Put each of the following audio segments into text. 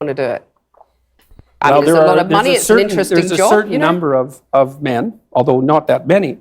want to do it? I mean, it's a lot of money, it's an interesting job. There's a certain number of men, although not that many,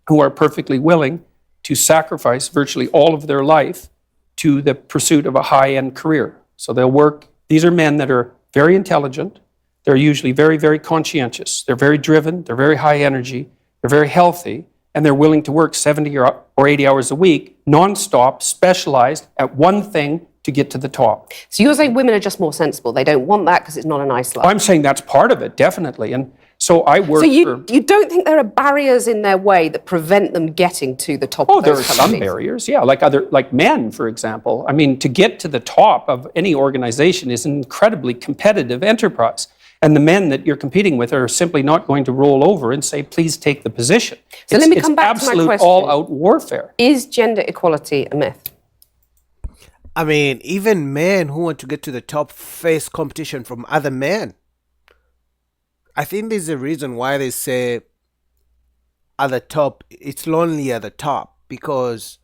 who are perfectly willing to sacrifice virtually all of their life to the pursuit of a high-end career. So they'll work. These are men that are very intelligent. They're usually very, very conscientious. They're very driven. They're very high energy. They're very healthy. And they're willing to work 70 or 80 hours a week, nonstop, specialized at one thing to get to the top. So you're saying women are just more sensible. They don't want that because it's not a nice life. I'm saying that's part of it, definitely. And so I work So you don't think there are barriers in their way that prevent them getting to the top of those companies? There are some barriers, yeah, like men, for example. I mean, to get to the top of any organization is an incredibly competitive enterprise. And the men that you're competing with are simply not going to roll over and say, please take the position. So let me come back to my question. It's absolute all-out warfare. Is gender equality a myth? I mean, even men who want to get to the top face competition from other men. I think there's a reason why they say at the top, it's lonely at the top, because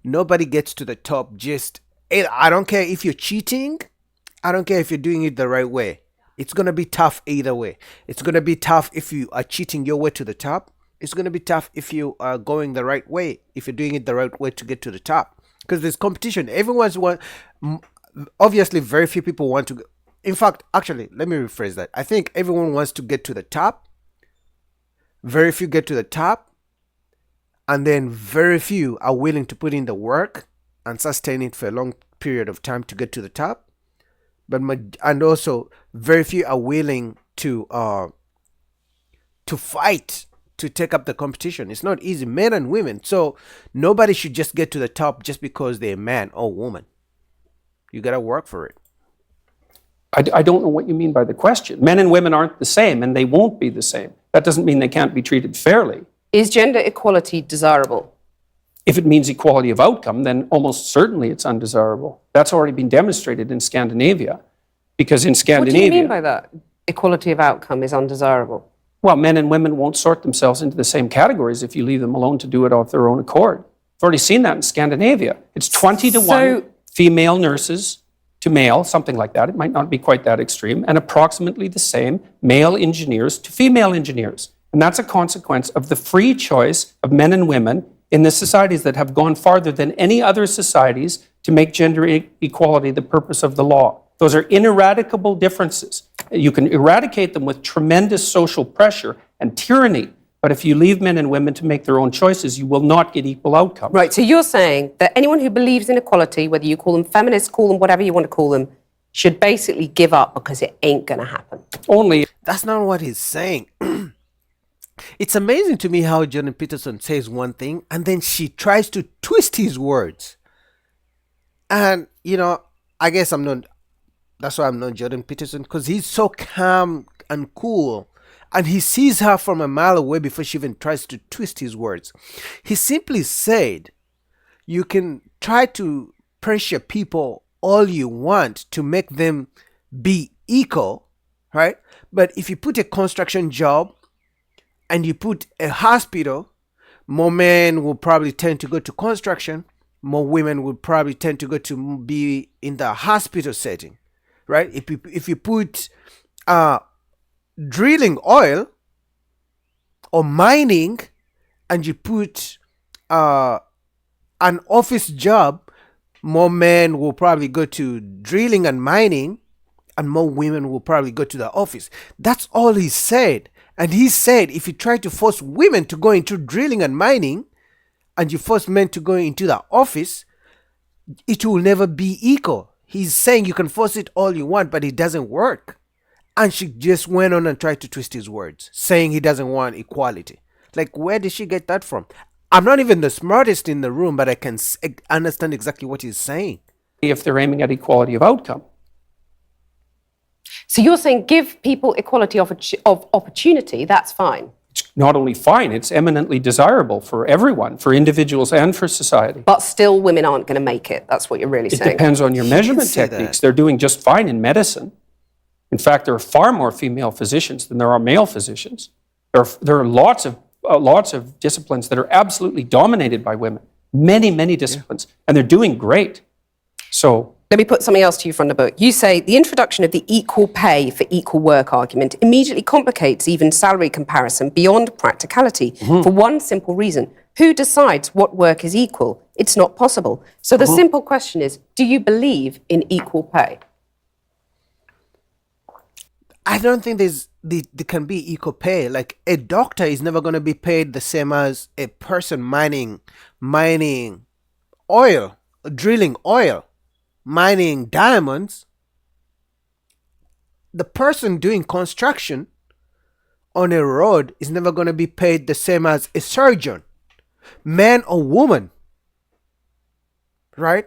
nobody gets to the top just, I don't care if you're cheating. I don't care if you're doing it the right way. It's going to be tough either way. It's going to be tough if you are cheating your way to the top. It's going to be tough if you are going the right way, if you're doing it the right way to get to the top. Because there's competition. Obviously, very few people want to. In fact, actually, let me rephrase that. I think everyone wants to get to the top. Very few get to the top. And then very few are willing to put in the work and sustain it for a long period of time to get to the top. And also, very few are willing to fight to take up the competition. It's not easy, men and women. So nobody should just get to the top just because they're a man or woman. You got to work for it. I don't know what you mean by the question. Men and women aren't the same, and they won't be the same. That doesn't mean they can't be treated fairly. Is gender equality desirable? If it means equality of outcome, then almost certainly it's undesirable. That's already been demonstrated in Scandinavia. Because in Scandinavia... What do you mean by that? Equality of outcome is undesirable? Well, men and women won't sort themselves into the same categories if you leave them alone to do it of their own accord. I've already seen that in Scandinavia. It's 20 to 1 female nurses to male, something like that. It might not be quite that extreme. And approximately the same male engineers to female engineers. And that's a consequence of the free choice of men and women in the societies that have gone farther than any other societies to make gender equality the purpose of the law. Those are ineradicable differences. You can eradicate them with tremendous social pressure and tyranny, but if you leave men and women to make their own choices, you will not get equal outcomes. Right, so you're saying that anyone who believes in equality, whether you call them feminists, call them whatever you want to call them, should basically give up because it ain't going to happen. Only... That's not what he's saying. It's amazing to me how Jordan Peterson says one thing and then she tries to twist his words. And, I guess that's why I'm not Jordan Peterson, because he's so calm and cool. And he sees her from a mile away before she even tries to twist his words. He simply said, you can try to pressure people all you want to make them be equal, right? But if you put a construction job and you put a hospital, more men will probably tend to go to construction. More women will probably tend to go to be in the hospital setting, right? If you put drilling oil or mining and you put an office job, more men will probably go to drilling and mining and more women will probably go to the office. That's all he said. And he said if you try to force women to go into drilling and mining and you force men to go into the office, it will never be equal. He's saying you can force it all you want, but it doesn't work. And she just went on and tried to twist his words, saying he doesn't want equality. Like, where did she get that from? I'm not even the smartest in the room, but I can understand exactly what he's saying. If they're aiming at equality of outcome. So you're saying give people equality of opportunity, that's fine? It's not only fine, it's eminently desirable for everyone, for individuals and for society. But still women aren't going to make it, that's what you're really saying? It depends on your measurement techniques. They're doing just fine in medicine. In fact, there are far more female physicians than there are male physicians. There are lots of disciplines that are absolutely dominated by women. Many disciplines. And they're doing great. So Let me put something else to you from the book. You say the introduction of the equal pay for equal work argument immediately complicates even salary comparison beyond practicality for one simple reason. Who decides what work is equal? It's not possible. So the simple question is, do you believe in equal pay? I don't think there can be equal pay. Like, a doctor is never going to be paid the same as a person mining oil, drilling oil, mining diamonds. The person doing construction on a road is never going to be paid the same as a surgeon, man or woman, right?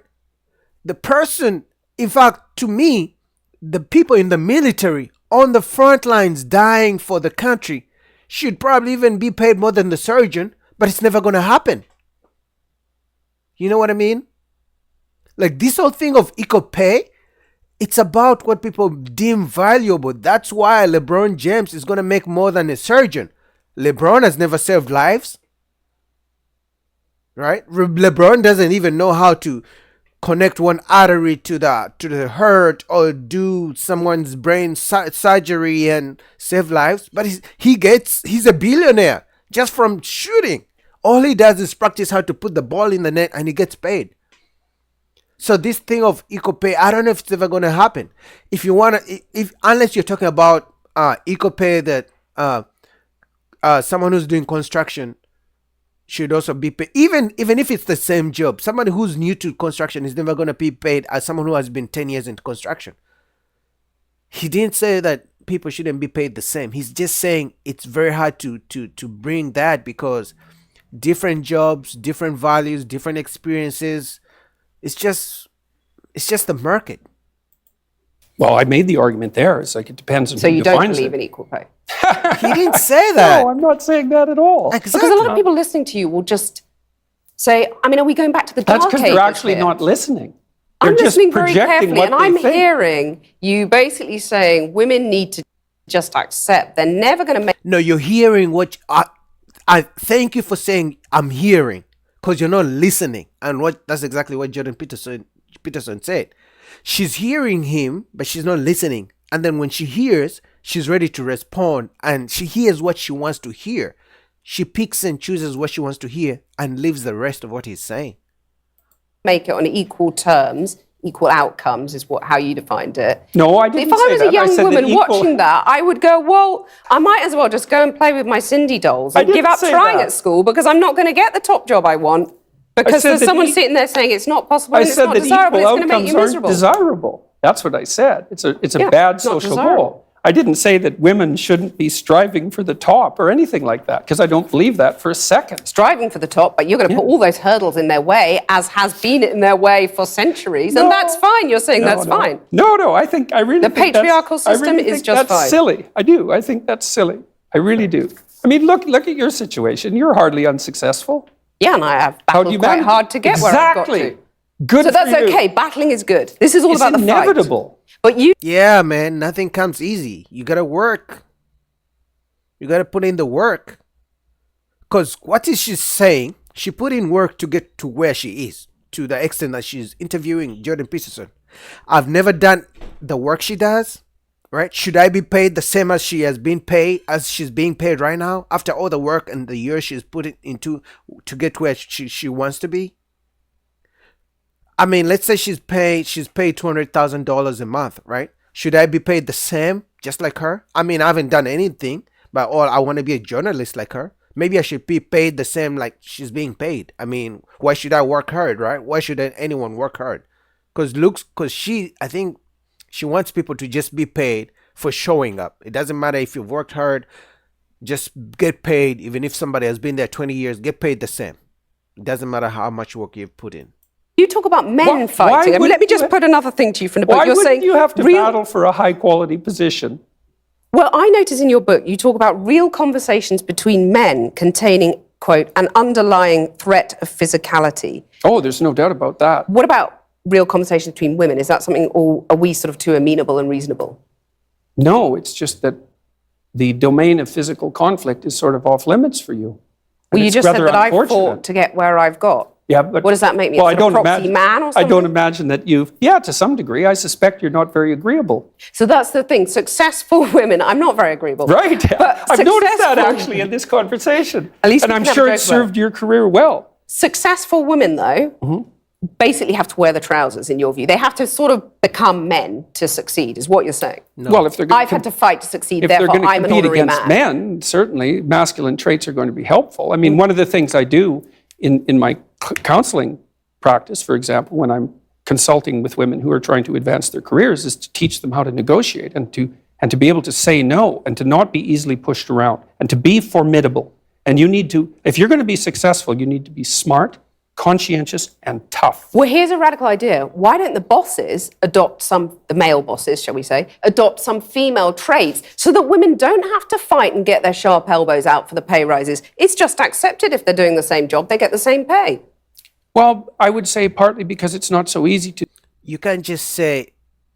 The person, in fact, to me, the people in the military on the front lines dying for the country should probably even be paid more than the surgeon, but it's never going to happen. You know what I mean? Like, this whole thing of equal pay, it's about what people deem valuable. That's why LeBron James is going to make more than a surgeon. LeBron has never saved lives, right? LeBron doesn't even know how to connect one artery to the heart or do someone's brain surgery and save lives, but he's a billionaire just from shooting. All he does is practice how to put the ball in the net, and he gets paid. So this thing of equal pay, I don't know if it's ever going to happen. If you want to, unless you're talking about equal pay that someone who's doing construction should also be paid, even if it's the same job. Somebody who's new to construction is never going to be paid as someone who has been 10 years into construction. He didn't say that people shouldn't be paid the same. He's just saying it's very hard to bring that, because different jobs, different values, different experiences. It's just the market. Well, I made the argument there. It's like, it depends on So who you don't defines believe it. in equal pay? He didn't say that. No, I'm not saying that at all. Exactly. Because a lot of people listening to you will just say, I mean, are we going back to the dark That's ages because they're actually here? not listening. They're I'm just listening very projecting carefully, what and I'm they think. hearing you basically saying women need to just accept they're never going to make. No, you're hearing what I thank you for saying I'm hearing, because you're not listening. And that's exactly what Jordan Peterson said. She's hearing him, but she's not listening. And then when she hears, she's ready to respond, and she hears what she wants to hear. She picks and chooses what she wants to hear and leaves the rest of what he's saying. Make it on equal terms, equal outcomes is how you defined it. No, I didn't If I say was that. a young I said woman that equal- watching that, I would go, well, I might as well just go and play with my Cindy dolls I and give didn't up say trying that. at school, because I'm not going to get the top job I want, because said there's that someone sitting there saying it's not possible I and it's said not that desirable, equal it's going to make outcomes you aren't miserable. desirable. That's what I said. It's a Yeah, bad it's not social desirable. goal. I didn't say that women shouldn't be striving for the top or anything like that, because I don't believe that for a second. Striving for the top, but you're going to put all those hurdles in their way, as has been in their way for centuries, and that's fine. You're saying that's fine. No, I really The think that's- patriarchal system I really is think just that's fine. silly. I do. I think that's silly. I really do. I mean, look at your situation. You're hardly unsuccessful. Yeah, and I have How do you battled quite manage hard it? to get where I've got Exactly. to. Good So for that's you. okay. Battling is good. This is all It's about the fight. inevitable. But you Yeah, man, nothing comes easy. You gotta work. You gotta put in the work. Because what is she saying? She put in work to get to where she is, to the extent that she's interviewing Jordan Peterson. I've never done the work she does, right? Should I be paid the same as she's being paid right now, after all the work and the years she's put it into to get where she wants to be? I mean, let's say she's paid $200,000 a month, right? Should I be paid the same, just like her? I mean, I haven't done anything, but I want to be a journalist like her. Maybe I should be paid the same like she's being paid. I mean, why should I work hard, right? Why should anyone work hard? Because I think she wants people to just be paid for showing up. It doesn't matter if you've worked hard, just get paid. Even if somebody has been there 20 years, get paid the same. It doesn't matter how much work you've put in. You talk about men fighting. I mean, let me just put another thing to you from the book. Why You're wouldn't saying you have to battle for a high quality position? Well, I notice in your book you talk about real conversations between men containing, quote, an underlying threat of physicality. Oh, there's no doubt about that. What about real conversations between women? Is that something, or are we sort of too amenable and reasonable? No, it's just that the domain of physical conflict is sort of off limits for you. Well, And you it's just said rather that I've unfortunate. fought to get where I've got. Yeah, but What does that make me? Well, a I sort of don't proxy imagine. man or I something? don't imagine that you've. Yeah, to some degree, I suspect you're not very agreeable. So that's the thing. Successful women, I'm not very agreeable. Right. But I've noticed that successful- actually in this conversation. At least and we I'm can have sure a it joke about it. served your career well. Successful women, though, basically have to wear the trousers, in your view. They have to sort of become men to succeed, is what you're saying. Well, if they're going I've had to fight to succeed, if they're therefore going to I'm an compete honorary against man. men, certainly masculine traits are going to be helpful. I mean, one of the things I do in my counseling practice, for example, when I'm consulting with women who are trying to advance their careers, is to teach them how to negotiate and to be able to say no and to not be easily pushed around and to be formidable. And you need to, if you're going to be successful, you need to be smart, conscientious, and tough. Well, here's a radical idea. Why don't the bosses adopt the male bosses, shall we say, adopt some female traits so that women don't have to fight and get their sharp elbows out for the pay rises? It's just accepted if they're doing the same job, they get the same pay. Well, I would say partly because it's not so easy to. You can't just say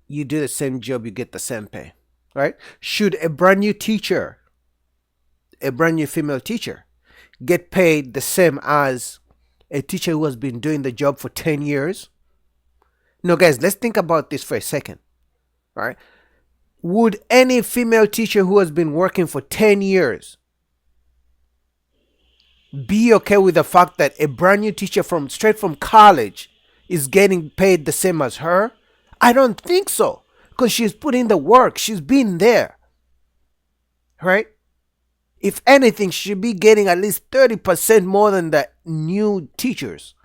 you do the same job, you get the same pay, right? Should a brand new teacher, a brand new female teacher, get paid the same as a teacher who has been doing the job for 10 years? No, guys, let's think about this for a second, right? Would any female teacher who has been working for 10 years be okay with the fact that a brand new teacher straight from college is getting paid the same as her? I don't think so, because she's put in the work. She's been there, right? If anything, she should be getting at least 30% more than the new teachers.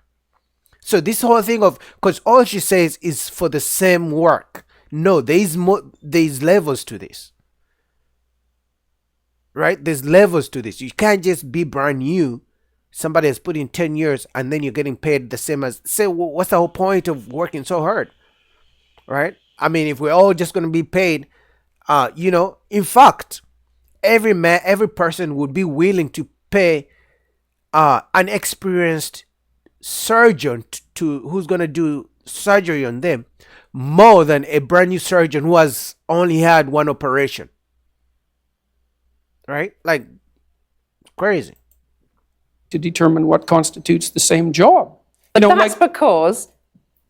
So this whole thing of, because all she says is for the same work. No, there's levels to this. Right? There's levels to this. You can't just be brand new. Somebody has put in 10 years and then you're getting paid the same as, say, what's the whole point of working so hard? Right? I mean, if we're all just going to be paid, in fact, every person would be willing to pay an experienced surgeon who's going to do surgery on them more than a brand new surgeon who has only had one operation. Right? Like, crazy. To determine what constitutes the same job. But that's because,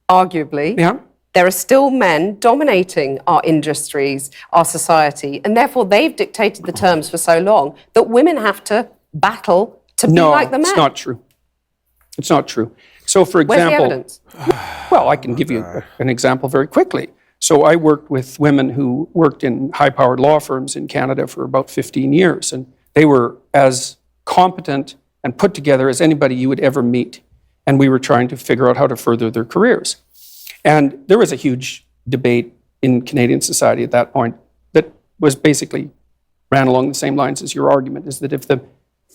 arguably, Yeah. there are still men dominating our industries, our society, and therefore they've dictated the terms for so long that women have to battle to be like the men. No, it's not true. It's not true. So, for Where's the example, evidence? well, I can give you an example very quickly. So I worked with women who worked in high-powered law firms in Canada for about 15 years, and they were as competent and put together as anybody you would ever meet. And we were trying to figure out how to further their careers. And there was a huge debate in Canadian society at that point that was basically ran along the same lines as your argument, is that if the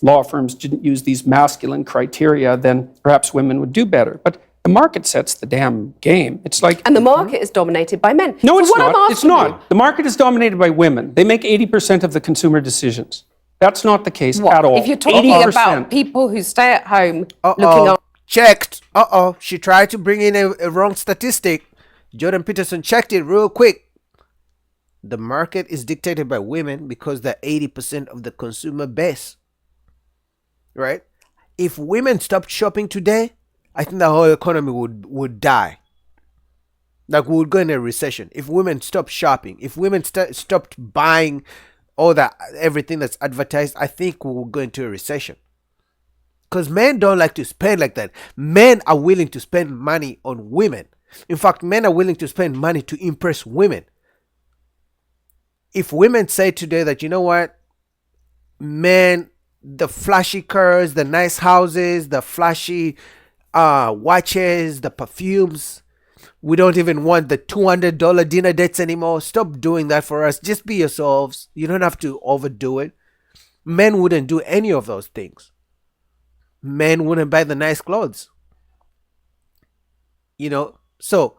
law firms didn't use these masculine criteria, then perhaps women would do better. But the market sets the damn game. It's like... And the market is dominated by men. No, So it's what I'm not. It's asking not. you- The market is dominated by women. They make 80% of the consumer decisions. That's not the case What? at all. If you're talking 80%. about people who stay at home looking up. Checked. She tried to bring in a wrong statistic. Jordan Peterson checked it real quick. The market is dictated by women because they're 80% of the consumer base. Right? If women stopped shopping today, I think the whole economy would die. Like, we would go in a recession. If women stopped shopping, if women stopped buying everything that's advertised, I think we will go into a recession. Because men don't like to spend like that. Men are willing to spend money on women. In fact, men are willing to spend money to impress women. If women say today that, you know what, men, the flashy cars, the nice houses, the flashy watches, the perfumes, we don't even want the $200 dinner dates anymore. Stop doing that for us. Just be yourselves. You don't have to overdo it. Men wouldn't do any of those things. Men wouldn't buy the nice clothes. So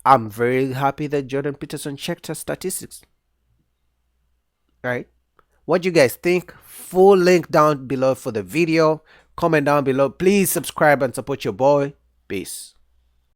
I'm very happy that Jordan Peterson checked her statistics. Right? What do you guys think? Full link down below for the video. Comment down below. Please subscribe and support your boy. Peace.